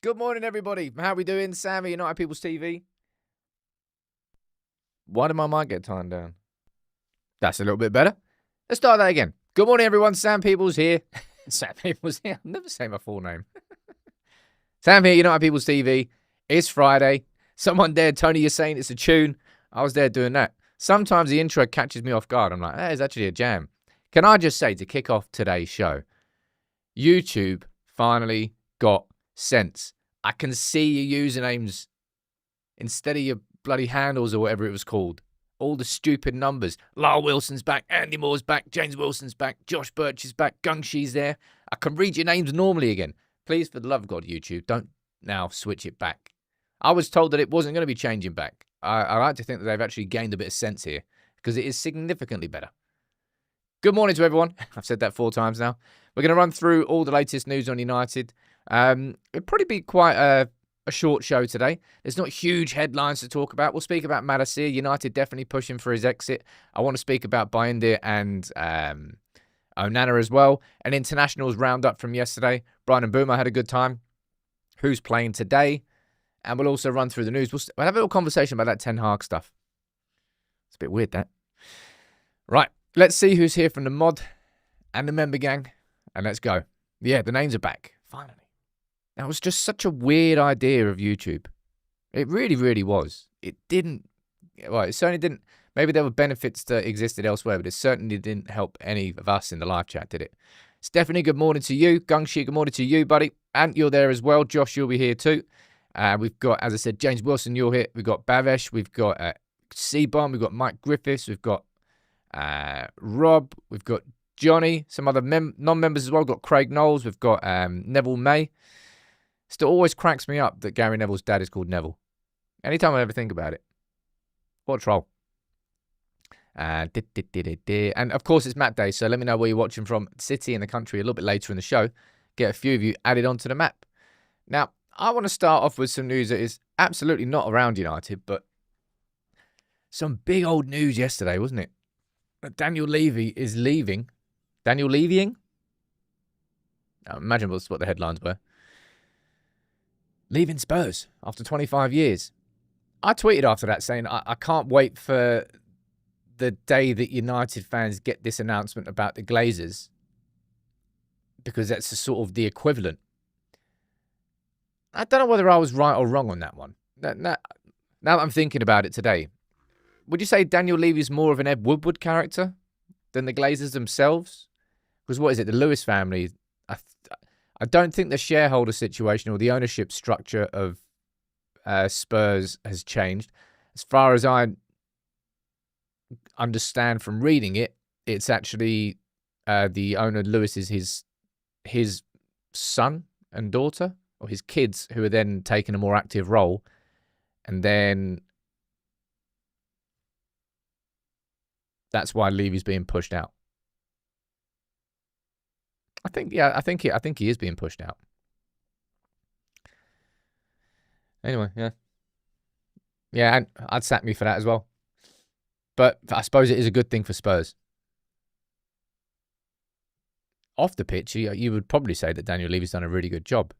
Good morning, everybody. How we doing? Sammy, United People's TV. Why did my mic get turned down? That's a little bit better. Let's start that again. Good morning, everyone. Sam Peoples here. Sam Peoples here. I'll never say my full name. Sam here, United People's TV. It's Friday. Someone there, Tony, you're saying it's a tune. I was there doing that. Sometimes the intro catches me off guard. I'm like, that is actually a jam. Can I just say, to kick off today's show, YouTube finally got sense. I can see your usernames instead of your bloody handles or whatever it was called. All the stupid numbers. Lyle Wilson's back, Andy Moore's back, James Wilson's back, Josh Birch is back, Gungshi's there. I can read your names normally again. Please, for the love of God, YouTube, don't now switch it back. I was told that it wasn't going to be changing back. I like to think that they've actually gained a bit of sense here because it is significantly better. Good morning to everyone. I've said that 4 times now. We're going to run through all the latest news on United. It'll probably be quite a short show today. There's not huge headlines to talk about. We'll speak about Malacia. United definitely pushing for his exit. I want to speak about Bayindr and Onana as well. An internationals roundup from yesterday. Brian and Mbeumo had a good time. Who's playing today? And we'll also run through the news. We'll have a little conversation about that Ten Hag stuff. It's a bit weird, that. Right. Let's see who's here from the mod and the member gang. And let's go. Yeah, the names are back. Finally. That was just such a weird idea of YouTube. It really, really was. It didn't... Well, it certainly didn't... Maybe there were benefits that existed elsewhere, but it certainly didn't help any of us in the live chat, did it? Stephanie, good morning to you. Gungshi, good morning to you, buddy. And you're there as well. Josh, you'll be here too. We've got, as I said, James Wilson, you're here. We've got Bavesh. We've got C-Bomb. We've got Mike Griffiths. We've got Rob. We've got Johnny. Some other non-members as well. We've got Craig Knowles. We've got Neville May. Still always cracks me up that Gary Neville's dad is called Neville. Anytime I ever think about it. What a troll. And of course it's Matt Day, so let me know where you're watching from. City and the country a little bit later in the show. Get a few of you added onto the map. Now, I want to start off with some news that is absolutely not around United, but some big old news yesterday, wasn't it? Daniel Levy is leaving. Daniel levying? Imagine what the headlines were. Leaving Spurs after 25 years. I tweeted after that saying I can't wait for the day that United fans get this announcment about the Glazers, because that's sort of the equivalent. I don't know whether I was right or wrong on that one. Now that I'm thinking about it today, would you say Daniel Levy's more of an Ed Woodward character than the Glazers themselves? Because what is it, the Lewis family? I don't think the shareholder situation or the ownership structure of Spurs has changed. As far as I understand from reading it, it's actually the owner, Lewis, is his son and daughter, or his kids, who are then taking a more active role. And then that's why Levy's being pushed out. I think he is being pushed out. Anyway, yeah. Yeah, and I'd sack me for that as well. But I suppose it is a good thing for Spurs. Off the pitch, you would probably say that Daniel Levy's done a really good job.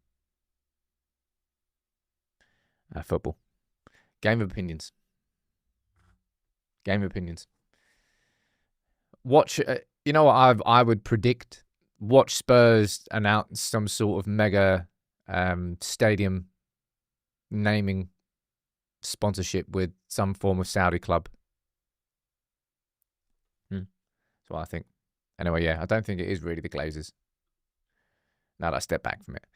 Football. Game of opinions. Game of opinions. Watch, you know what I would predict? Watch Spurs announce some sort of mega stadium naming sponsorship with some form of Saudi club. That's what I think. Anyway, yeah, I don't think it is really the Glazers. Now that I step back from it.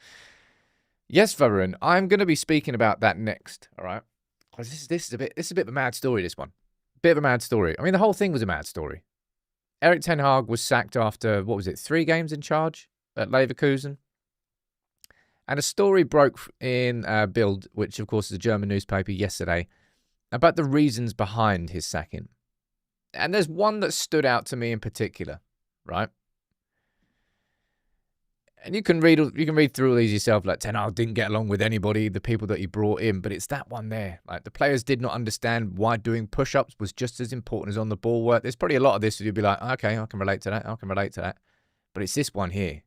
Yes, Varun, I'm going to be speaking about that next, all right? This is a bit of a mad story, this one. Bit of a mad story. I mean, the whole thing was a mad story. Erik Ten Hag was sacked after, 3 games in charge at Leverkusen? And a story broke in Bild, which of course is a German newspaper, yesterday, about the reasons behind his sacking. And there's one that stood out to me in particular, right? And you can read through all these yourself, like Ten Hag didn't get along with anybody, the people that he brought in, but it's that one there. Like, the players did not understand why doing push-ups was just as important as on the ball work. There's probably a lot of this that you'd be like, okay, I can relate to that. But it's this one here.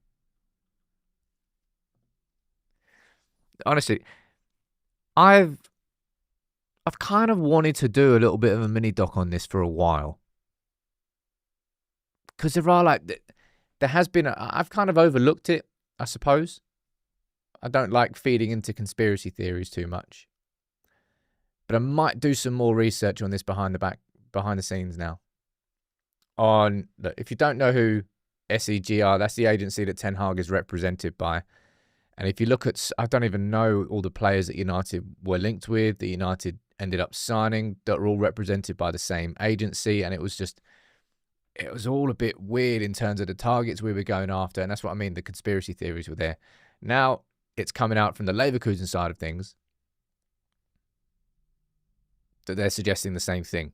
honestly, I've kind of wanted to do a little bit of a mini doc on this for a while. Because there has been, I've kind of overlooked it, I suppose. I don't like feeding into conspiracy theories too much. But I might do some more research on this behind the scenes now. Look, if you don't know who SEG are, that's the agency that Ten Hag is represented by. And if you look at, I don't even know all the players that United were linked with, that United ended up signing, that are all represented by the same agency. And it was all a bit weird in terms of the targets we were going after. And that's what I mean, the conspiracy theories were there. Now it's coming out from the Leverkusen side of things that they're suggesting the same thing.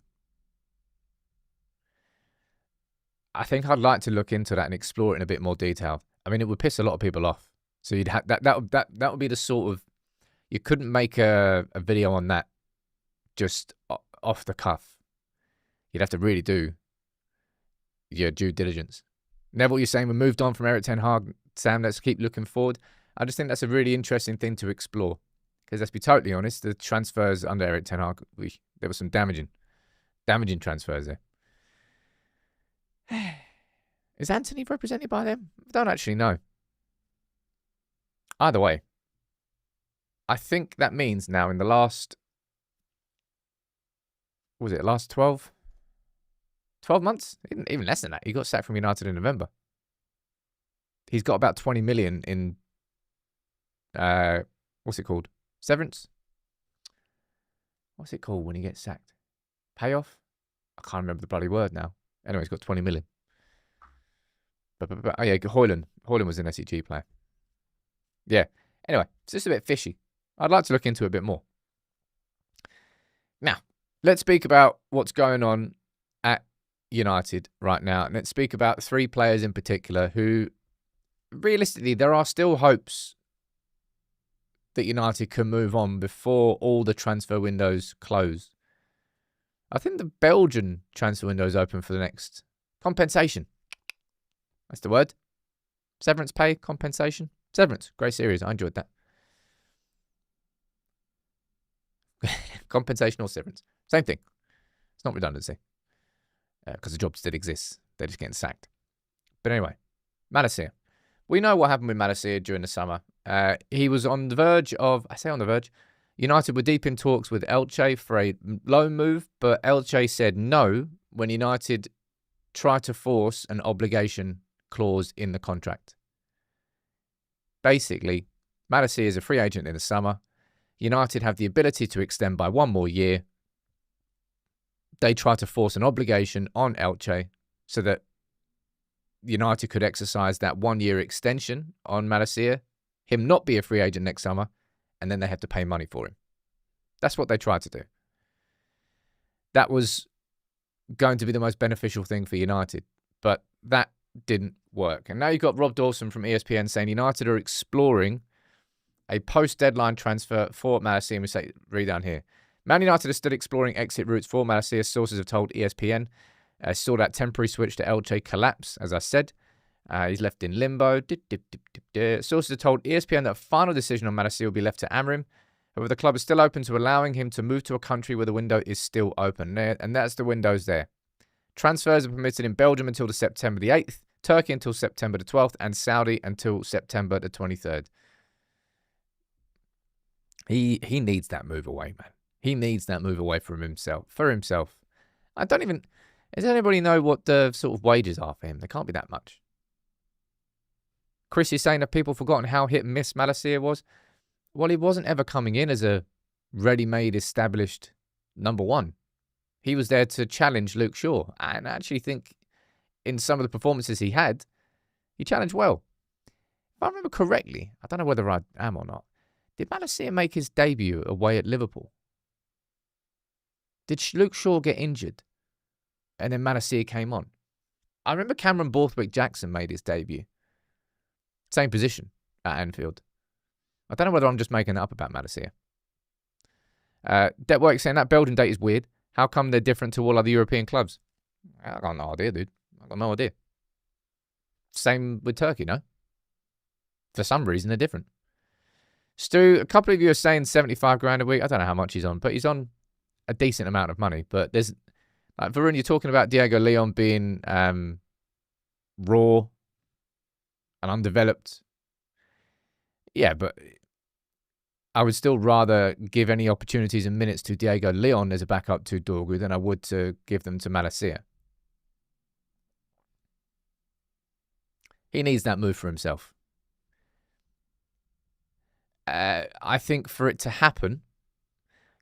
I think I'd like to look into that and explore it in a bit more detail. I mean, it would piss a lot of people off. So you'd have that would be the sort of, you couldn't make a video on that just off the cuff. You'd have to really do your due diligence. Neville, you're saying we moved on from Erik Ten Hag. Sam, let's keep looking forward. I just think that's a really interesting thing to explore. Because let's be totally honest, the transfers under Erik Ten Hag, there were some damaging transfers there. Is Anthony represented by them? I don't actually know. Either way, I think that means now in the last, last 12 months? Even less than that. He got sacked from United in November. He's got about 20 million in, what's it called? Severance? What's it called when he gets sacked? Payoff? I can't remember the bloody word now. Anyway, he's got 20 million. Oh yeah, Højlund. Højlund was an SEG player. Yeah. Anyway, it's just a bit fishy. I'd like to look into it a bit more. Now, let's speak about what's going on at United right now. And let's speak about 3 players in particular who, realistically, there are still hopes that United can move on before all the transfer windows close. I think the Belgian transfer window is open for the next compensation. That's the word. Severance pay, compensation. Severance, great series. I enjoyed that. Compensation or severance. Same thing. It's not redundancy. Because the job still exists. They're just getting sacked. But anyway, Malacia. We know what happened with Malacia during the summer. He was on the verge of, I say on the verge, United were deep in talks with Elche for a loan move, but Elche said no when United tried to force an obligation clause in the contract. Basically, Malacia is a free agent in the summer. United have the ability to extend by 1 more year. They try to force an obligation on Elche so that United could exercise that 1-year extension on Malacia, him not be a free agent next summer, and then they have to pay money for him. That's what they tried to do. That was going to be the most beneficial thing for United, but that didn't work. And now you've got Rob Dawson from ESPN saying United are exploring a post-deadline transfer for Malacia. We say, read down here. Man United are still exploring exit routes for Malacia. Sources have told ESPN. Saw that temporary switch to Elche collapse, as I said. He's left in limbo. Sources have told ESPN that a final decision on Malacia will be left to Amorim. However, the club is still open to allowing him to move to a country where the window is still open. And that's the windows there. Transfers are permitted in Belgium until the September the 8th, Turkey until September the 12th, and Saudi until September the 23rd. He needs that move away, man. He needs that move away from himself. For himself. Does anybody know what the sort of wages are for him? They can't be that much. Chris is saying that people forgotten how hit and miss Malacia was. Well, he wasn't ever coming in as a ready-made, established number 1. He was there to challenge Luke Shaw. And I actually think in some of the performances he had, he challenged well. If I remember correctly, I don't know whether I am or not, did Malacia make his debut away at Liverpool? Did Luke Shaw get injured? And then Malacia came on. I remember Cameron Borthwick-Jackson made his debut. Same position at Anfield. I don't know whether I'm just making that up about Malacia. Detwork saying that Belgian date is weird. How come they're different to all other European clubs? I got no idea, dude. I got no idea. Same with Turkey, no? For some reason, they're different. Stu, a couple of you are saying 75 grand a week. I don't know how much he's on, but he's on a decent amount of money. But there's, like, Varun, you're talking about Diego Leon being raw and undeveloped. Yeah, but I would still rather give any opportunities and minutes to Diego Leon as a backup to Dorgu than I would to give them to Malacia. He needs that move for himself. I think for it to happen,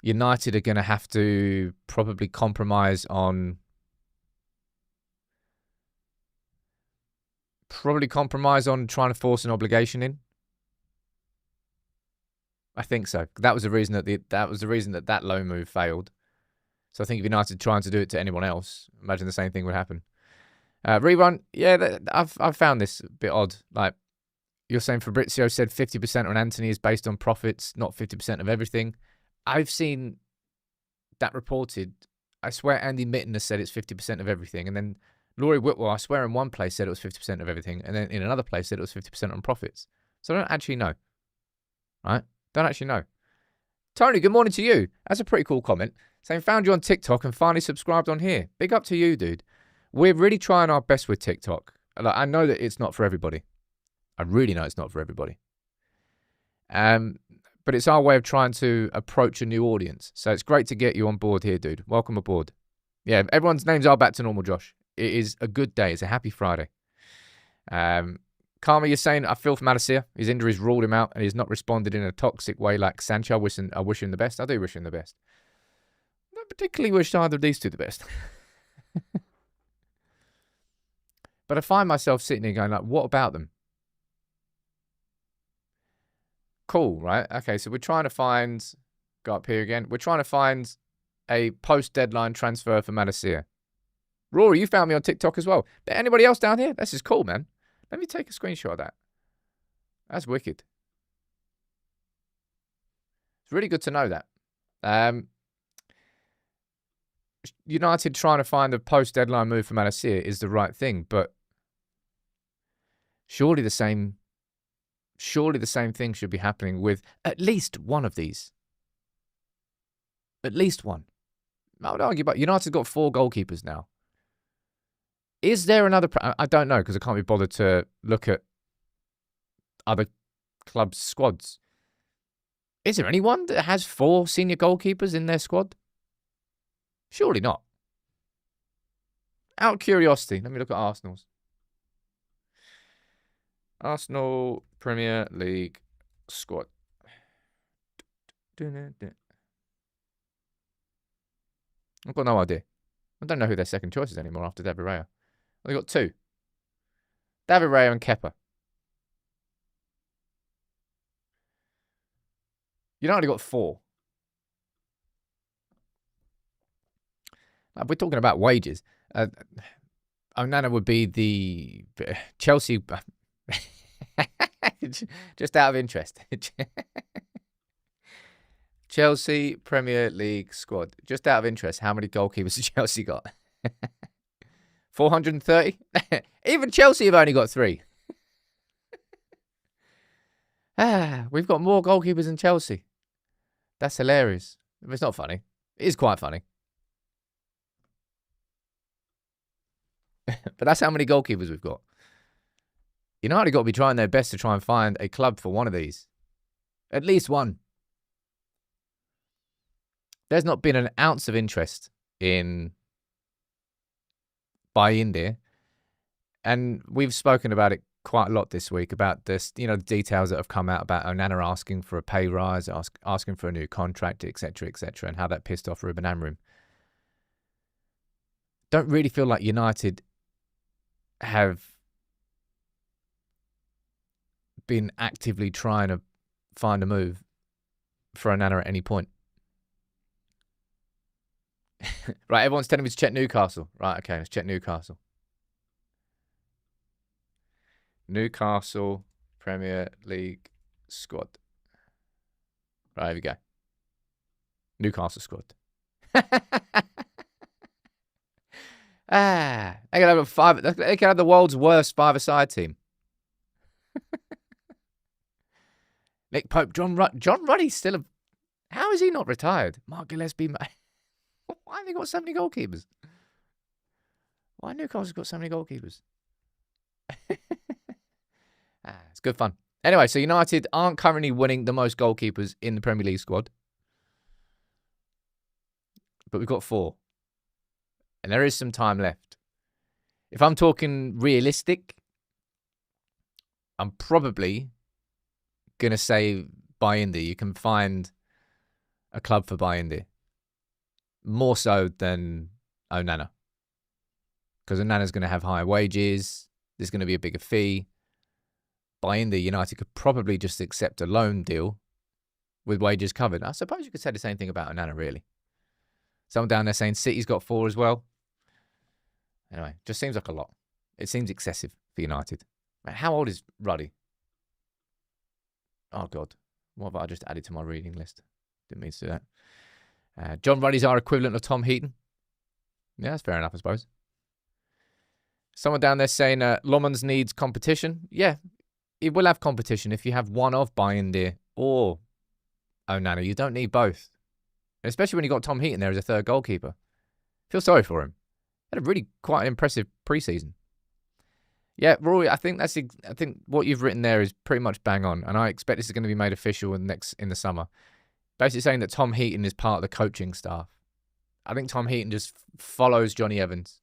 United are going to have to probably compromise on trying to force an obligation in. I think so. That was the reason that loan move failed. So I think if United trying to do it to anyone else, imagine the same thing would happen. Rerun, yeah, I've found this a bit odd. Like, you're saying Fabrizio said 50% on Anthony is based on profits, not 50% of everything. I've seen that reported. I swear Andy Mitten has said it's 50% of everything. And then Laurie Whitwell, I swear in one place said it was 50% of everything. And then in another place said it was 50% on profits. So I don't actually know. Right? Don't actually know. Tony, good morning to you. That's a pretty cool comment. Saying, found you on TikTok and finally subscribed on here. Big up to you, dude. We're really trying our best with TikTok. Like, I know that it's not for everybody. I really know it's not for everybody. But it's our way of trying to approach a new audience. So it's great to get you on board here, dude. Welcome aboard. Yeah, everyone's names are back to normal, Josh. It is a good day. It's a happy Friday. Karma, you're saying, I feel for Malacia. His injuries ruled him out and he's not responded in a toxic way like Sancho. I wish him the best. I do wish him the best. I don't particularly wish either of these two the best. But I find myself sitting here going, like, what about them? Cool, right? Okay, so we're trying to find... Go up here again. We're trying to find a post-deadline transfer for Malacia. Rory, you found me on TikTok as well. But anybody else down here? This is cool, man. Let me take a screenshot of that. That's wicked. It's really good to know that. United trying to find a post-deadline move for Malacia is the right thing, but surely the same thing should be happening with at least one of these. At least one. I would argue, but United's got 4 goalkeepers now. Is there another... I don't know, because I can't be bothered to look at other clubs' squads. Is there anyone that has 4 senior goalkeepers in their squad? Surely not. Out of curiosity, let me look at Arsenal's. Arsenal Premier League squad. I've got no idea. I don't know who their second choice is anymore after David Raya. They've got 2. David Raya and Kepa. United got 4. We're talking about wages. Onana would be the Chelsea... Just out of interest. Chelsea Premier League squad. Just out of interest, how many goalkeepers has Chelsea got? 430? Even Chelsea have only got 3. We've got more goalkeepers than Chelsea. That's hilarious. It's not funny. It is quite funny. But that's how many goalkeepers we've got. United got to be trying their best to try and find a club for one of these. At least one. There's not been an ounce of interest in Bayindr. And we've spoken about it quite a lot this week, about this, the details that have come out about Onana asking for a pay rise, asking for a new contract, etc., and how that pissed off Ruben Amorim. Don't really feel like United have been actively trying to find a move for Onana at any point. Right, everyone's telling me to check Newcastle. Right, okay, let's check Newcastle. Newcastle Premier League squad. Right, here we go. Newcastle squad. They can have they can have the world's worst 5-a-side team. Nick Pope, John Ruddy's still a... How is he not retired? Mark Gillespie. Why have they got so many goalkeepers? Why Newcastle's got so many goalkeepers? It's good fun. Anyway, so United aren't currently winning the most goalkeepers in the Premier League squad. But we've got 4. And there is some time left. If I'm talking realistic, I'm probably going to say Bayindr. You can find a club for Bayindr. More so than Onana. Because Onana's going to have higher wages. There's going to be a bigger fee. Bayindr, United could probably just accept a loan deal with wages covered. I suppose you could say the same thing about Onana, really. Someone down there saying City's got 4 as well. Anyway, just seems like a lot. It seems excessive for United. How old is Ruddy? Oh, God. What have I just added to my reading list? Didn't mean to do that. John Ruddy's our equivalent of Tom Heaton. Yeah, that's fair enough, I suppose. Someone down there saying Lomans needs competition. Yeah, it will have competition if you have one of Bayindr or Onana. You don't need both. Especially when you got Tom Heaton there as a third goalkeeper. Feel sorry for him. Had a really quite an impressive pre-season. Yeah, Rory, I think what you've written there is pretty much bang on, and I expect this is going to be made official in the summer. Basically saying that Tom Heaton is part of the coaching staff. I think Tom Heaton just follows Johnny Evans.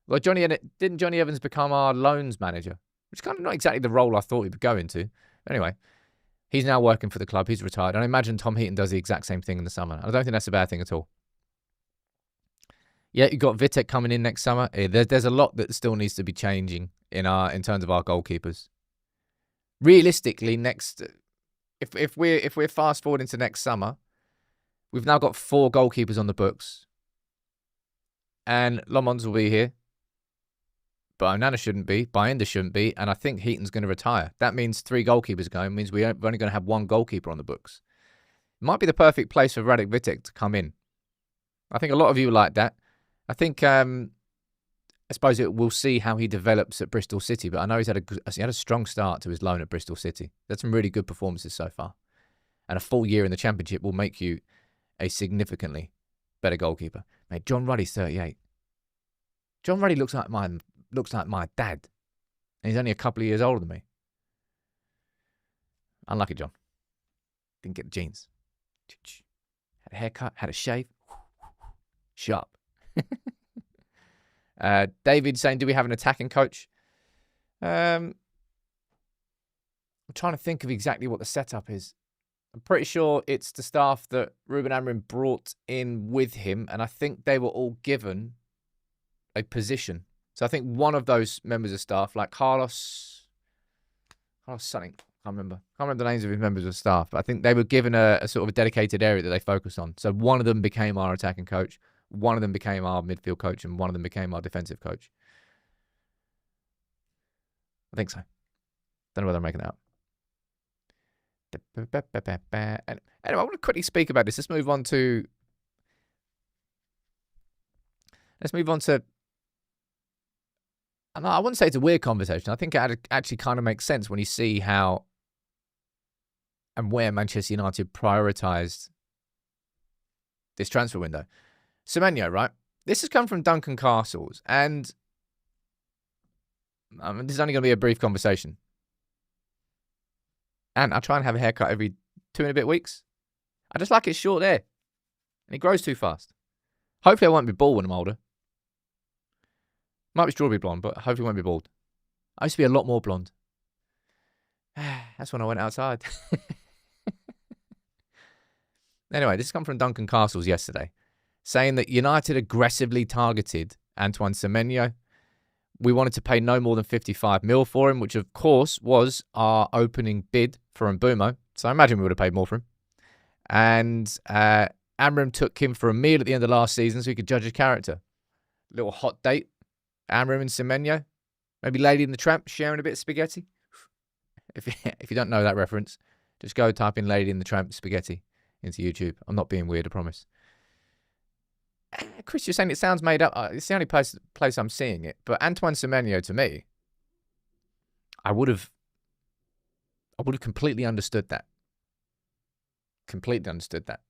Well, didn't Johnny Evans become our loans manager? Which is kind of not exactly the role I thought he would go into. Anyway, he's now working for the club. He's retired. And I imagine Tom Heaton does the exact same thing in the summer. I don't think that's a bad thing at all. Yeah, you've got Vitek coming in next summer. There's a lot that still needs to be changing in terms of our goalkeepers. Realistically, if we're fast forward into next summer, we've now got 4 goalkeepers on the books, and Lomans will be here, but Onana shouldn't be, Bayindr shouldn't be, and I think Heaton's going to retire. That means 3 goalkeepers going. Means we're only going to have 1 goalkeeper on the books. It might be the perfect place for Radek Vitek to come in. I think a lot of you like that. I think, I suppose we'll see how he develops at Bristol City, but I know he had a strong start to his loan at Bristol City. That's some really good performances so far. And a full year in the Championship will make you a significantly better goalkeeper. Mate, John Ruddy's 38. John Ruddy looks like my dad. And he's only a couple of years older than me. Unlucky John. Didn't get the genes. Had a haircut, had a shave. Sharp. David saying, do we have an attacking coach? I'm trying to think of exactly what the setup is. I'm pretty sure it's the staff that Ruben Amorim brought in with him, and I think they were all given a position. So I think one of those members of staff, like Carlos something, can't remember the names of his members of staff, but I think they were given a sort of a dedicated area that they focused on. So one of them became our attacking coach. One of them became our midfield coach, and one of them became our defensive coach. I think so. Don't know whether I'm making that up. Anyway, I want to quickly speak about this. Let's move on to... I wouldn't say it's a weird conversation. I think it actually kind of makes sense when you see how and where Manchester United prioritised this transfer window. Semenyo, right? This has come from Duncan Castles, and this is only going to be a brief conversation. And I try and have a haircut every 2 and a bit weeks. I just like it short there. And it grows too fast. Hopefully I won't be bald when I'm older. Might be strawberry blonde, but hopefully I won't be bald. I used to be a lot more blonde. That's when I went outside. Anyway, this has come from Duncan Castles yesterday, saying that United aggressively targeted Antoine Semenyo. We wanted to pay no more than 55 mil for him, which of course was our opening bid for Mbeumo. So I imagine we would have paid more for him. And Amorim took him for a meal at the end of last season so he could judge his character. Little hot date. Amorim and Semenyo. Maybe Lady and the Tramp sharing a bit of spaghetti. If you don't know that reference, just go type in Lady and the Tramp spaghetti into YouTube. I'm not being weird, I promise. Chris, you're saying it sounds made up. It's the only place I'm seeing it. But Antoine Semenyo, to me, I would have I would have completely understood that. Completely understood that.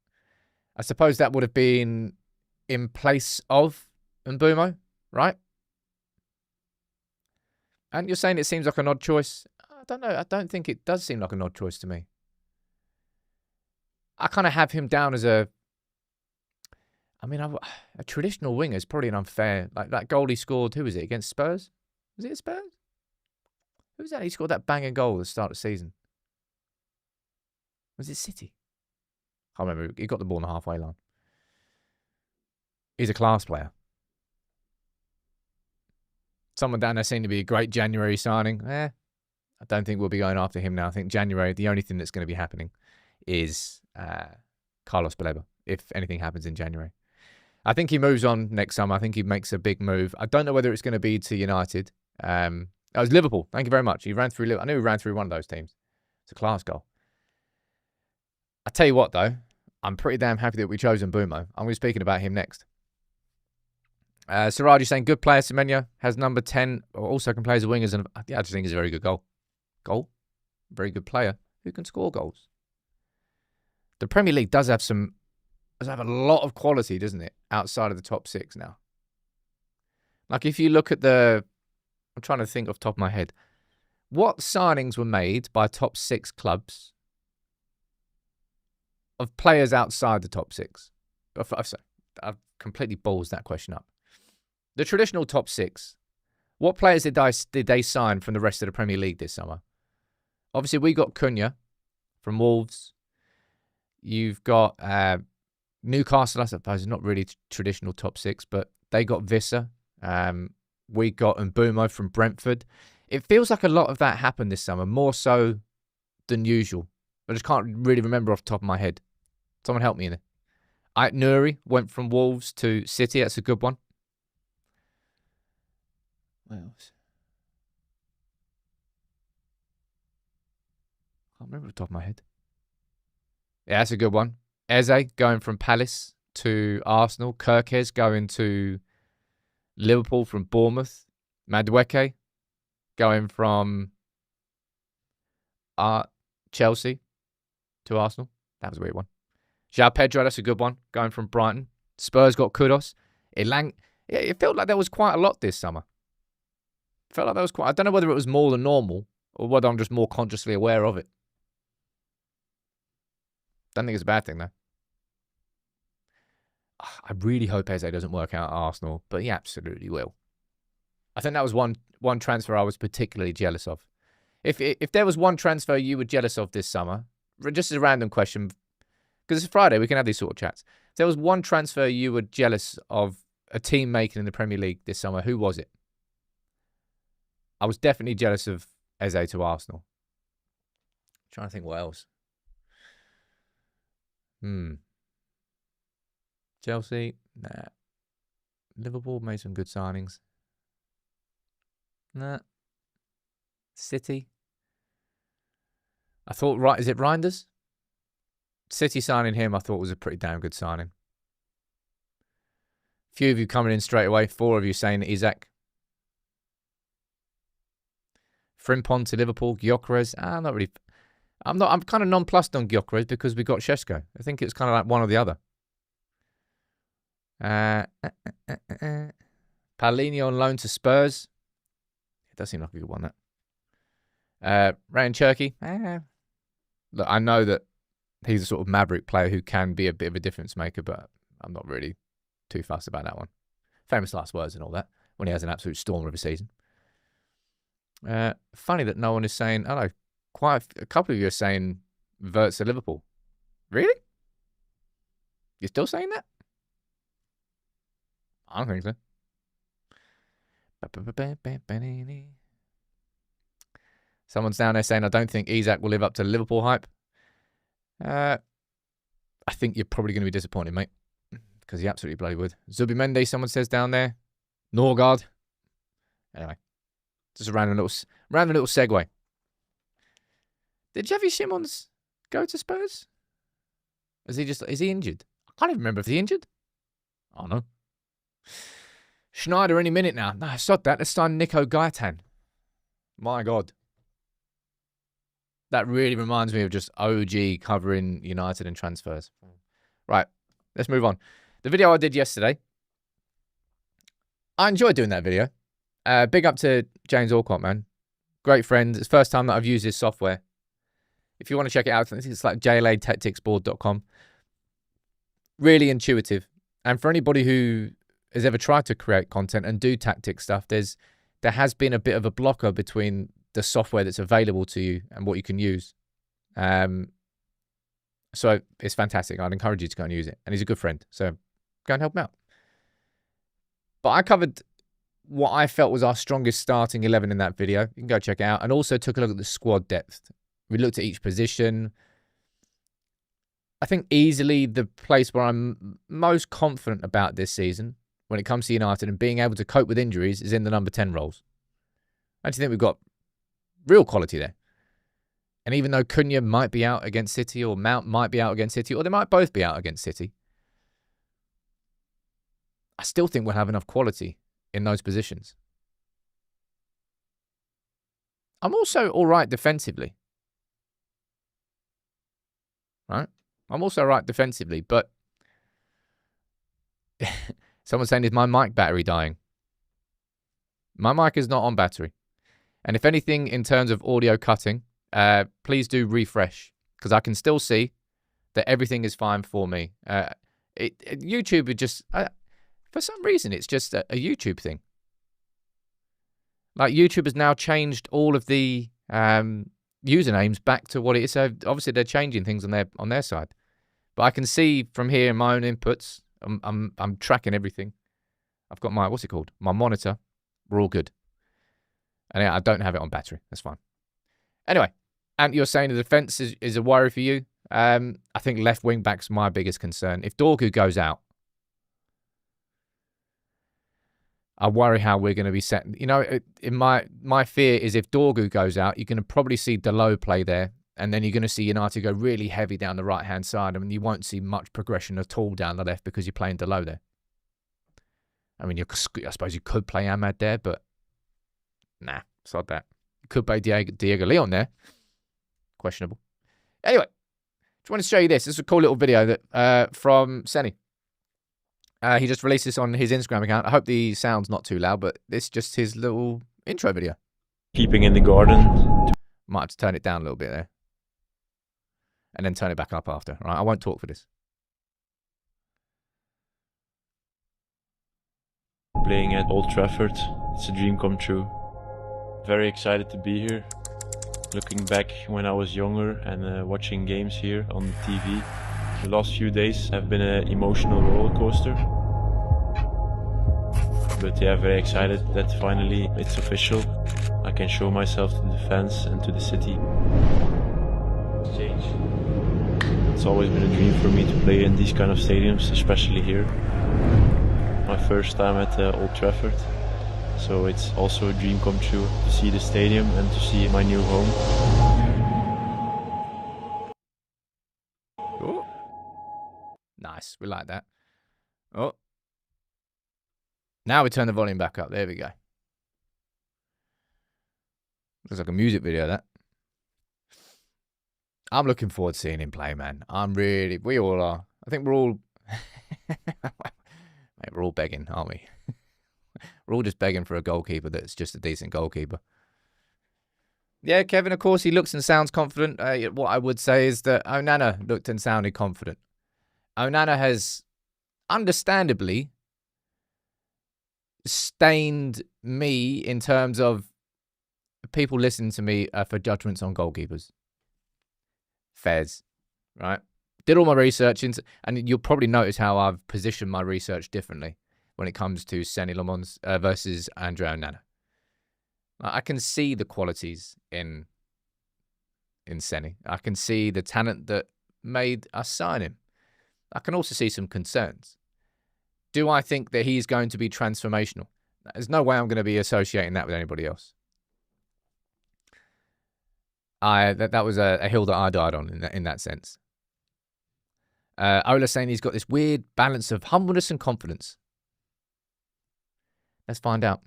I suppose that would have been in place of Mbeumo, right? And you're saying it seems like an odd choice. I don't know. I don't think it does seem like an odd choice to me. I kind of have him down as a traditional winger is probably an unfair. Like that goal he scored, who was it, against Spurs? Was it Spurs? Who was that? He scored that banging goal at the start of the season. Was it City? I can't remember. He got the ball on the halfway line. He's a class player. Someone down there seemed to be a great January signing. I don't think we'll be going after him now. I think January, the only thing that's going to be happening is Carlos Baleba, if anything happens in January. I think he moves on next summer. I think he makes a big move. I don't know whether it's going to be to United. That was Liverpool. Thank you very much. He ran through Liverpool. I knew he ran through one of those teams. It's a class goal. I tell you what, though, I'm pretty damn happy that we chose Mbeumo. I'm going to be speaking about him next. Siraj is saying, good player. Semenyo has number 10, or also can play as a wingers. And I just think he's a very good goal. Very good player who can score goals. The Premier League does have a lot of quality, doesn't it? Outside of the top 6 now. Like if you look at I'm trying to think off the top of my head. What signings were made by top 6 clubs of players outside the top 6? I've completely ballsed that question up. The traditional top 6, what players did they sign from the rest of the Premier League this summer? Obviously, we got Cunha from Wolves. You've got Newcastle, I suppose, not really traditional top 6, but they got Visser. We got Mbeumo from Brentford. It feels like a lot of that happened this summer, more so than usual. I just can't really remember off the top of my head. Someone help me in it. Nuri went from Wolves to City. That's a good one. What else? Can't remember off the top of my head. Yeah, that's a good one. Eze going from Palace to Arsenal. Kirkes going to Liverpool from Bournemouth. Madueke going from Chelsea to Arsenal. That was a weird one. João Pedro, that's a good one. Going from Brighton. Spurs got Kudos. It felt like there was quite a lot this summer. I don't know whether it was more than normal or whether I'm just more consciously aware of it. Don't think it's a bad thing, though. I really hope Eze doesn't work out at Arsenal, but he absolutely will. I think that was one transfer I was particularly jealous of. If there was one transfer you were jealous of this summer, just as a random question, because it's Friday, we can have these sort of chats. If there was one transfer you were jealous of a team making in the Premier League this summer, who was it? I was definitely jealous of Eze to Arsenal. I'm trying to think what else. Chelsea, nah. Liverpool made some good signings. Nah. City. I thought, is it Reinders? City signing him, I thought was a pretty damn good signing. Few of you coming in straight away. 4 of you saying Isak. Frimpong to Liverpool. Gyökeres. Not really. I'm kind of nonplussed on Gyökeres because we got Šeško. I think it's kind of like one or the other. Paulinho on loan to Spurs. It does seem like a good one, that. Ryan Cherky. Look, I know that he's a sort of maverick player who can be a bit of a difference maker, but I'm not really too fussed about that one. Famous last words and all that, when he has an absolute storm of a season. Funny that no one is saying, I know, quite a couple of you are saying Wirtz to Liverpool. Really? You're still saying that? I don't think so. Someone's down there saying, I don't think Isak will live up to the Liverpool hype. I think you're probably going to be disappointed, mate. Because he absolutely bloody would. Zubimendi, someone says down there. Norgard. Anyway. Just a random little segue. Did Xavi Simons go to Spurs? Is he injured? I can't even remember if he's injured. I don't know. Schneider any minute now. No, sod that. Let's sign Nico Gaitan. My God. That really reminds me of just OG covering United and transfers. Right, let's move on. The video I did yesterday, I enjoyed doing that video. Big up to James Alcott, man. Great friend. It's the first time that I've used his software. If you want to check it out, I think it's like jlatacticsboard.com. Really intuitive. And for anybody who has ever tried to create content and do tactic stuff, there has been a bit of a blocker between the software that's available to you and what you can use. So it's fantastic. I'd encourage you to go and use it. And he's a good friend. So go and help him out. But I covered what I felt was our strongest starting 11 in that video. You can go check it out. And also took a look at the squad depth. We looked at each position. I think easily the place where I'm most confident about this season when it comes to United and being able to cope with injuries is in the number 10 roles. I actually think we've got real quality there. And even though Cunha might be out against City or Mount might be out against City or they might both be out against City, I still think we'll have enough quality in those positions. I'm also all right defensively. Right? I'm also all right defensively, but someone's saying, is my mic battery dying? My mic is not on battery. And if anything, in terms of audio cutting, please do refresh, because I can still see that everything is fine for me. YouTube is just, for some reason, it's just a YouTube thing. Like YouTube has now changed all of the usernames back to what it is. So obviously they're changing things on their side. But I can see from here in my own inputs, I'm tracking everything. I've got my, what's it called? My monitor. We're all good. And yeah, I don't have it on battery. That's fine. Anyway, and you're saying the defence is a worry for you. I think left wing back's my biggest concern. If Dorgu goes out, I worry how we're going to be set. You know, in my fear is if Dorgu goes out, you're going to probably see Dalot play there, and then you're going to see United go really heavy down the right-hand side. I mean, you won't see much progression at all down the left because you're playing Dalot there. I mean, I suppose you could play Ahmad there, but nah, sod that. You could play Diego Leon there. Questionable. Anyway, just want to show you this. This is a cool little video that from Senny. He just released this on his Instagram account. I hope the sound's not too loud, but it's just his little intro video. Keeping in the garden. Might have to turn it down a little bit there. And then turn it back up after. All right, I won't talk for this. Playing at Old Trafford. It's a dream come true. Very excited to be here. Looking back when I was younger and watching games here on the TV. The last few days have been an emotional roller coaster. But yeah, very excited that finally it's official. I can show myself to the fans and to the city. Change. It's always been a dream for me to play in these kind of stadiums, especially here. My first time at Old Trafford. So it's also a dream come true to see the stadium and to see my new home. Oh. Nice, we like that. Oh. Now we turn the volume back up. There we go. Looks like a music video, that. I'm looking forward to seeing him play, man. We all are. I think we're all... Mate, we're all begging, aren't we? We're all just begging for a goalkeeper that's just a decent goalkeeper. Yeah, Kevin, of course, he looks and sounds confident. What I would say is that Onana looked and sounded confident. Onana has, understandably, stained me in terms of people listening to me for judgments on goalkeepers. Fez, right? Did all my research, and you'll probably notice how I've positioned my research differently when it comes to Senny Lamons versus Andre Onana. I can see the qualities in Senny. I can see the talent that made us sign him. I can also see some concerns. Do I think that he's going to be transformational? There's no way I'm going to be associating that with anybody else. That was a hill that I died on in that sense. Ola saying he's got this weird balance of humbleness and confidence. Let's find out.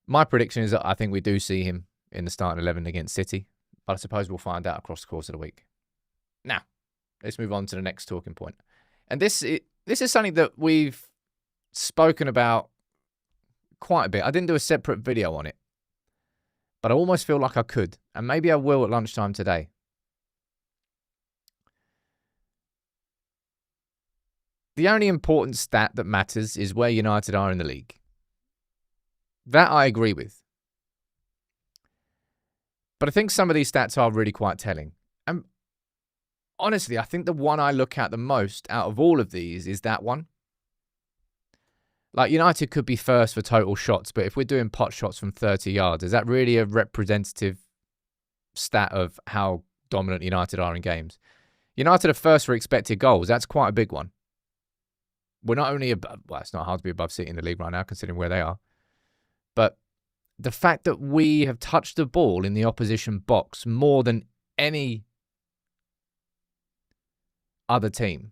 My prediction is that I think we do see him in the starting 11 against City. But I suppose we'll find out across the course of the week. Now, let's move on to the next talking point. And this is something that we've spoken about quite a bit. I didn't do a separate video on it, but I almost feel like I could. And maybe I will at lunchtime today. The only important stat that matters is where United are in the league. That I agree with. But I think some of these stats are really quite telling. And honestly, I think the one I look at the most out of all of these is that one. Like, United could be first for total shots, but if we're doing pot shots from 30 yards, is that really a representative stat of how dominant United are in games? United are first for expected goals. That's quite a big one. We're not only above, well, it's not hard to be above City in the league right now, considering where they are. But the fact that we have touched the ball in the opposition box more than any other team,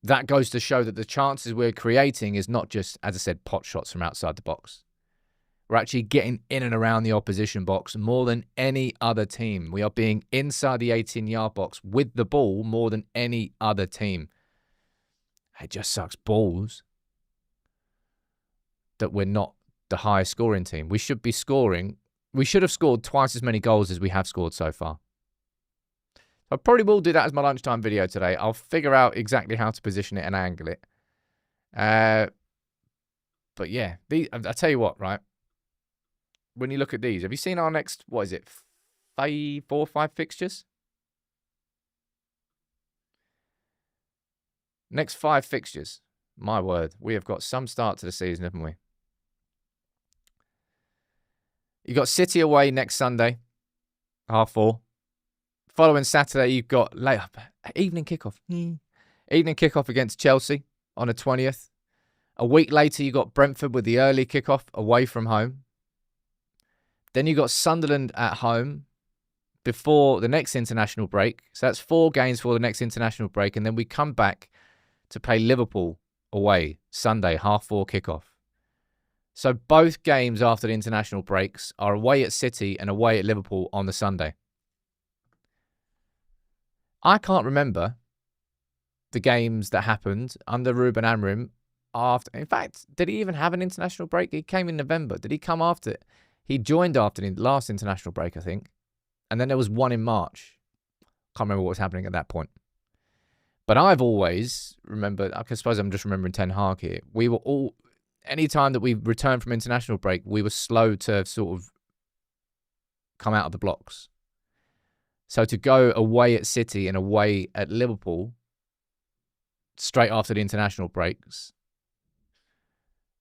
that goes to show that the chances we're creating is not just, as I said, pot shots from outside the box. We're actually getting in and around the opposition box more than any other team. We are being inside the 18-yard box with the ball more than any other team. It just sucks balls that we're not the highest scoring team. We should be scoring. We should have scored twice as many goals as we have scored so far. I probably will do that as my lunchtime video today. I'll figure out exactly how to position it and angle it. But yeah, I'll tell you what, right? When you look at these, have you seen our next, what is it, 4 or 5 fixtures? Next 5 fixtures. My word, we have got some start to the season, haven't we? You got City away next Sunday, 4:30. Following Saturday, you've got evening kickoff. Evening kickoff against Chelsea on the 20th. A week later, you got Brentford with the early kickoff away from home. Then you got Sunderland at home before the next international break. So that's 4 games for the next international break. And then we come back to play Liverpool away Sunday, 4:30 kickoff. So both games after the international breaks are away at City and away at Liverpool on the Sunday. I can't remember the games that happened under Ruben Amorim after. In fact, did he even have an international break? He came in November. Did he come after it? He joined after the last international break, I think. And then there was one in March. Can't remember what was happening at that point. But I've always remembered, I suppose I'm just remembering Ten Hag here. We were all, any time that we returned from international break, we were slow to sort of come out of the blocks. So to go away at City and away at Liverpool straight after the international breaks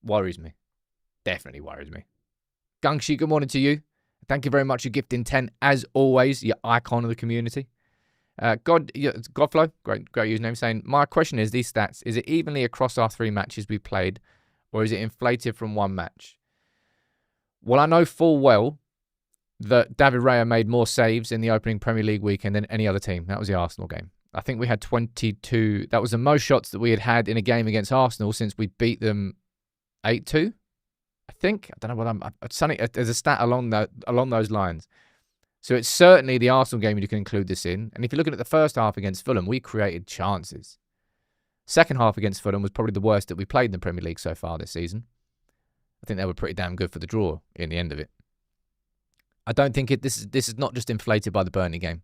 worries me. Definitely worries me. Gungshi, good morning to you. Thank you very much for gifting 10, as always, your icon of the community. Godflow, great username, saying, my question is, these stats, is it evenly across our 3 matches we played, or is it inflated from one match? Well, I know full well that David Raya made more saves in the opening Premier League weekend than any other team. That was the Arsenal game. I think we had 22. That was the most shots that we had had in a game against Arsenal since we beat them 8-2. I think. I don't know what there's a stat along those lines. So it's certainly the Arsenal game you can include this in. And if you're looking at the first half against Fulham, we created chances. Second half against Fulham was probably the worst that we played in the Premier League so far this season. I think they were pretty damn good for the draw in the end of it. I don't think this is not just inflated by the Burnley game.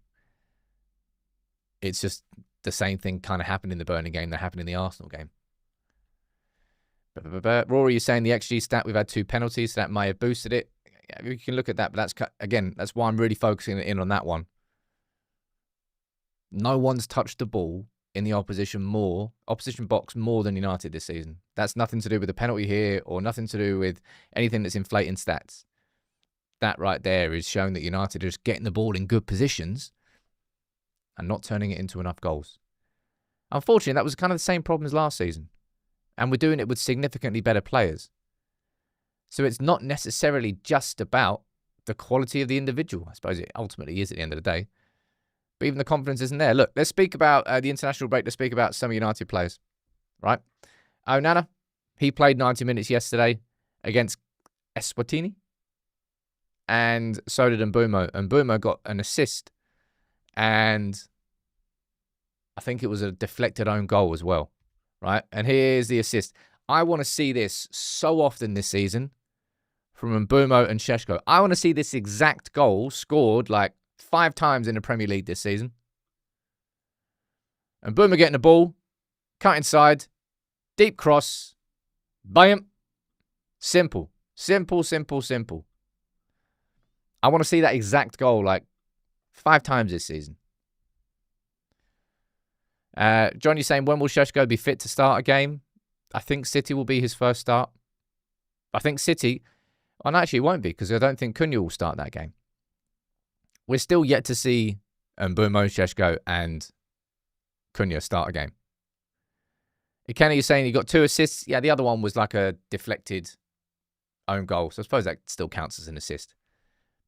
It's just the same thing kind of happened in the Burnley game that happened in the Arsenal game. Rory, you're saying the XG stat, we've had 2 penalties, so that may have boosted it. Yeah, you can look at that, but that's why I'm really focusing in on that one. No one's touched the ball in the opposition box more than United this season. That's nothing to do with the penalty here or nothing to do with anything that's inflating stats. That right there is showing that United are just getting the ball in good positions and not turning it into enough goals. Unfortunately, that was kind of the same problem as last season. And we're doing it with significantly better players. So it's not necessarily just about the quality of the individual. I suppose it ultimately is at the end of the day. But even the confidence isn't there. Look, let's speak about the international break. Let's speak about some United players. Right? Onana, he played 90 minutes yesterday against Eswatini. and so did Mbeumo. And Mbeumo got an assist, and I think it was a deflected own goal as well, right? And here's the assist. I want to see this so often this season from Mbeumo and Šeško. I want to see this exact goal scored like 5 times in the Premier League this season. And Mbeumo getting the ball, cut inside, deep cross, bam. Simple. Simple, simple, simple. I want to see that exact goal like 5 times this season. John, you're saying, when will Šeško be fit to start a game? I think City will be his first start. I think City, and actually it won't be, because I don't think Cunha will start that game. We're still yet to see Mbeumo, Šeško, and Cunha start a game. Ikenna, you're saying he got 2 assists. Yeah, the other one was like a deflected own goal. So I suppose that still counts as an assist.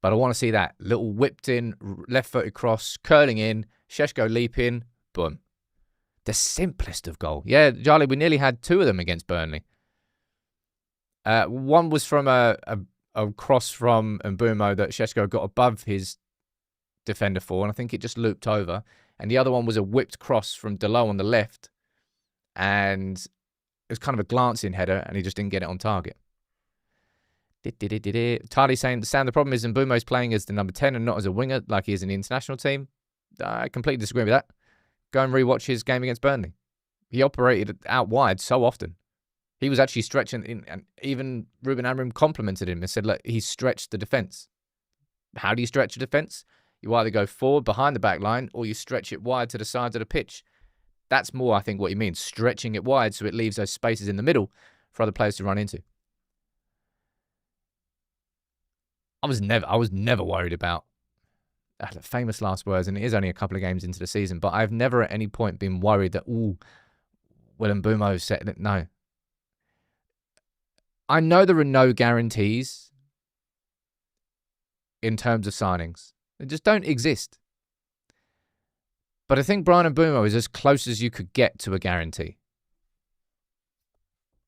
But I want to see that little whipped in, left-footed cross, curling in, Šeško leaping, boom. The simplest of goal. Yeah, Charlie, we nearly had 2 of them against Burnley. One was from a cross from Mbeumo that Šeško got above his defender for, and I think it just looped over. And the other one was a whipped cross from Delo on the left, and it was kind of a glancing header, and he just didn't get it on target. Tali saying, Sam, the problem is Mbeumo's playing as the number 10 and not as a winger like he is in the international team. I completely disagree with that. Go and rewatch his game against Burnley. He operated out wide so often. He was actually stretching in, and even Ruben Amorim complimented him and said, look, he stretched the defence. How do you stretch a defence? You either go forward behind the back line or you stretch it wide to the sides of the pitch. That's more, I think, what he means. Stretching it wide so it leaves those spaces in the middle for other players to run into. I was never worried about famous last words, and it is only a couple of games into the season, but I've never at any point been worried that, will Mbeumo set it? No. I know there are no guarantees in terms of signings. They just don't exist. But I think Bryan Mbeumo is as close as you could get to a guarantee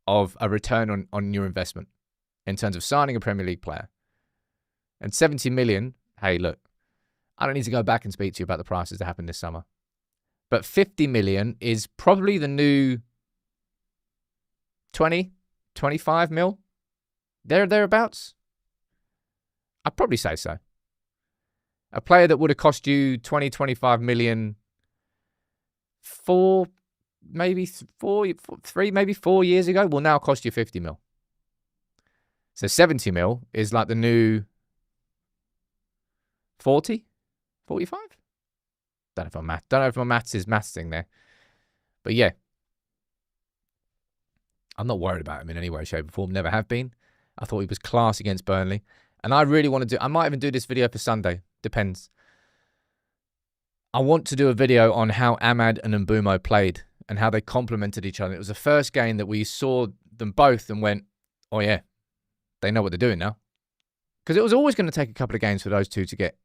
of a return on your investment in terms of signing a Premier League player. And 70 million, hey, look, I don't need to go back and speak to you about the prices that happened this summer. But 50 million is probably the new 20, 25 mil. Thereabouts. I'd probably say so. A player that would have cost you 20, 25 million 4 years ago will now cost you 50 mil. So 70 mil is like the new 40? 45? Don't know if my maths is mathsing there. But yeah. I'm not worried about him in any way, shape, or form. Never have been. I thought he was class against Burnley. And I really want to do... I might even do this video for Sunday. Depends. I want to do a video on how Amad and Mbeumo played and how they complemented each other. It was the first game that we saw them both and went, oh yeah, they know what they're doing now. Because it was always going to take a couple of games for those two to get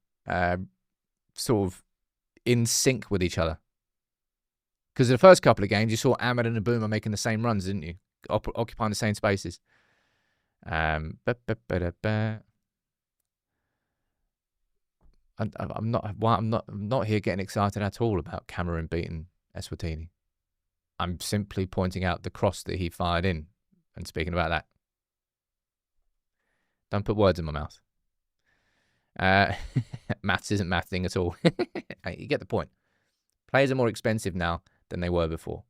sort of in sync with each other. Because in the first couple of games, you saw Amad and Mbeumo making the same runs, didn't you? Occupying the same spaces. I'm not here getting excited at all about Cameron beating Eswatini. I'm simply pointing out the cross that he fired in and speaking about that. Don't put words in my mouth. Maths isn't mathing at all. You get the point. Players are more expensive now than they were before.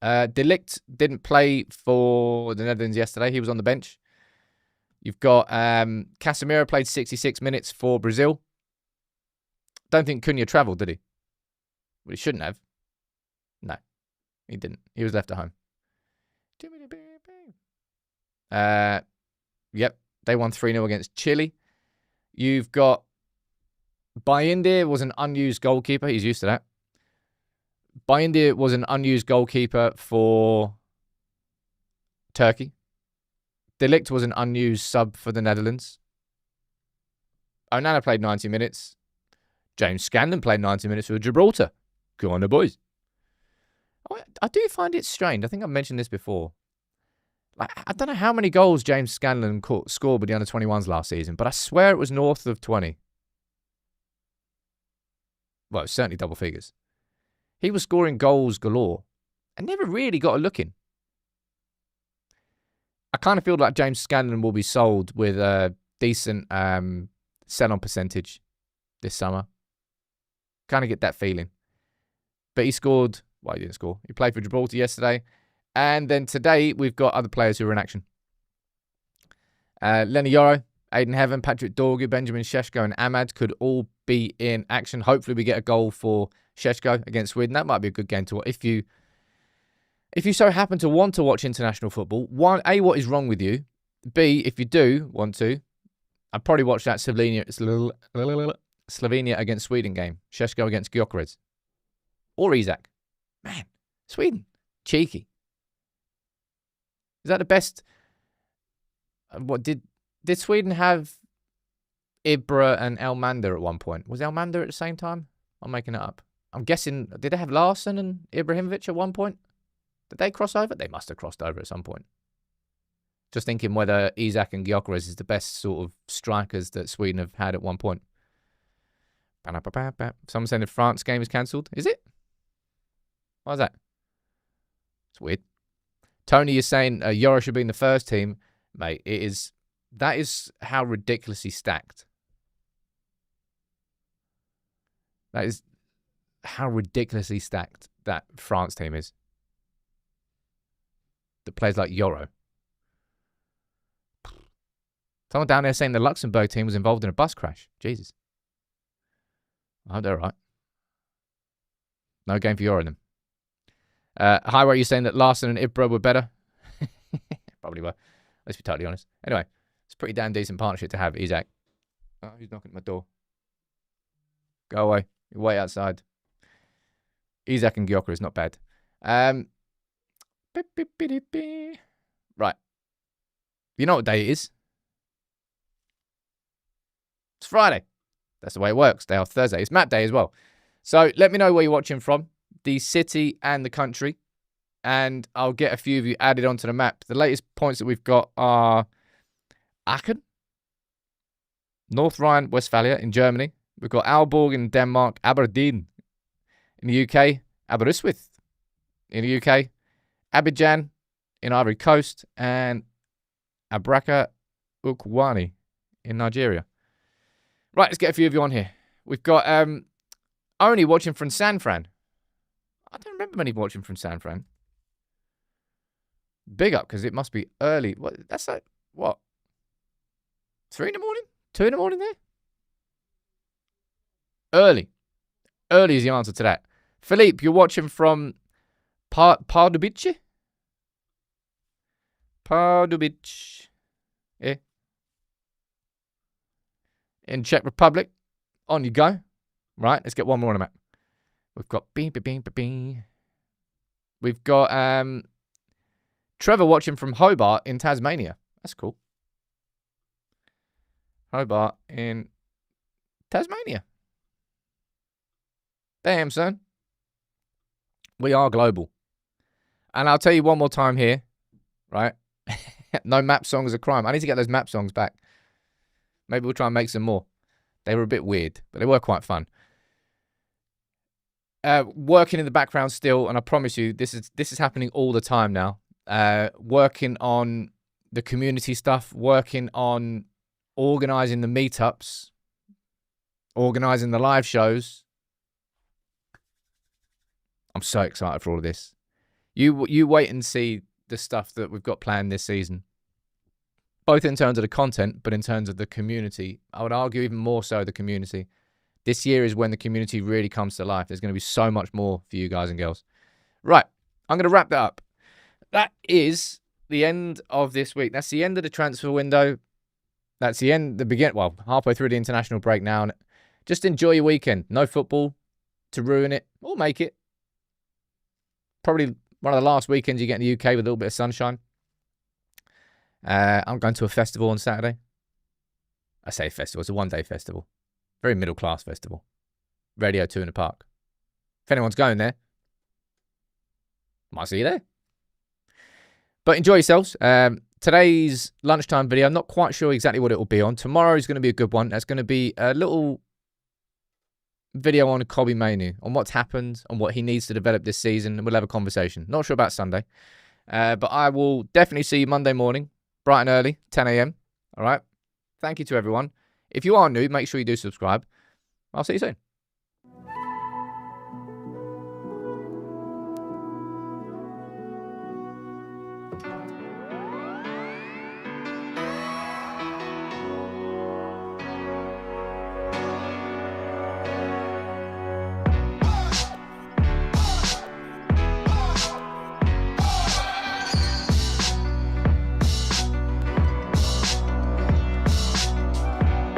De Ligt didn't play for the Netherlands yesterday. He was on the bench. You've got Casemiro played 66 minutes for Brazil. Don't think Cunha travelled, did he? Well, he shouldn't have. No, he didn't. He was left at home. Yep, they won 3-0 against Chile. You've got Bayindr was an unused goalkeeper. He's used to that. Bayindr was an unused goalkeeper for Turkey. De Ligt was an unused sub for the Netherlands. Onana played 90 minutes. James Scandon played 90 minutes for Gibraltar. Go on the boys. I do find it strange. I think I've mentioned this before. Like, I don't know how many goals James Scanlon scored with the under-21s last season, but I swear it was north of 20. Well, certainly double figures. He was scoring goals galore and never really got a look in. I kind of feel like James Scanlon will be sold with a decent sell-on percentage this summer. Kind of get that feeling. But he scored. Well, he didn't score. He played for Gibraltar yesterday. And then today, we've got other players who are in action. Lenny Yoro, Aiden Heaven, Patrick Dorgu, Benjamin Šeško, and Ahmad could all be in action. Hopefully, we get a goal for Šeško against Sweden. That might be a good game to watch. If you so happen to want to watch international football, one, A, what is wrong with you? B, if you do want to, I'd probably watch that Slovenia against Sweden game. Šeško against Gyökeres. Or Isak. Man, Sweden. Cheeky. Is that the best? What did Sweden have Ibra and Elmander at one point? Was Elmander at the same time? I'm making it up. I'm guessing, did they have Larsson and Ibrahimovic at one point? Did they cross over? They must have crossed over at some point. Just thinking whether Isak and Gyökeres is the best sort of strikers that Sweden have had at one point. Someone saying the France game is cancelled. Is it? Why is that? It's weird. Tony is saying Yoro should be in the first team. Mate, that is how ridiculously stacked. That is how ridiculously stacked that France team is. That plays like Yoro. Someone down there saying the Luxembourg team was involved in a bus crash. Jesus. I hope they're all right. No game for Yoro in them. Hi, were you saying that Larsson and Ibra were better? Probably were. Let's be totally honest. Anyway, it's a pretty damn decent partnership to have, Isak. Oh, he's knocking at my door. Go away. You're way outside. Isak and Gyökeres is not bad. Right. You know what day it is? It's Friday. That's the way it works. Day off Thursday. It's map day as well. So let me know where you're watching from. The city and the country. And I'll get a few of you added onto the map. The latest points that we've got are Aachen, North Rhine-Westphalia in Germany. We've got Aalborg in Denmark, Aberdeen in the UK, Aberystwyth in the UK, Abidjan in Ivory Coast, and Abraka Ukwani in Nigeria. Right, let's get a few of you on here. We've got Oni watching from San Fran. I don't remember many watching from San Fran. Big up, because it must be early. What? That's like, what? 3 in the morning? 2 in the morning there? Early. Early is the answer to that. Philippe, you're watching from Pardubice? Pardubice. Yeah. In Czech Republic. On you go. Right, let's get one more on the map. We've got We've got Trevor watching from Hobart in Tasmania. That's cool. Hobart in Tasmania. Damn, son. We are global. And I'll tell you one more time here, right? No map song is a crime. I need to get those map songs back. Maybe we'll try and make some more. They were a bit weird, but they were quite fun. Working in the background still, and I promise you, this is happening all the time now. Working on the community stuff, working on organising the meetups, organising the live shows. I'm so excited for all of this. You wait and see the stuff that we've got planned this season. Both in terms of the content, but in terms of the community. I would argue even more so the community. This year is when the community really comes to life. There's going to be so much more for you guys and girls. Right, I'm going to wrap that up. That is the end of this week. That's the end of the transfer window. That's the end, well, halfway through the international break now. And just enjoy your weekend. No football to ruin it or make it. Probably one of the last weekends you get in the UK with a little bit of sunshine. I'm going to a festival on Saturday. I say festival, it's a one-day festival. Very middle-class festival. Radio 2 in the park. If anyone's going there, might see you there. But enjoy yourselves. Today's lunchtime video, I'm not quite sure exactly what it will be on. Tomorrow is going to be a good one. That's going to be a little video on Kobbie Mainoo, on what's happened, on what he needs to develop this season, and we'll have a conversation. Not sure about Sunday. But I will definitely see you Monday morning, bright and early, 10 a.m. All right? Thank you to everyone. If you are new, make sure you do subscribe. I'll see you soon.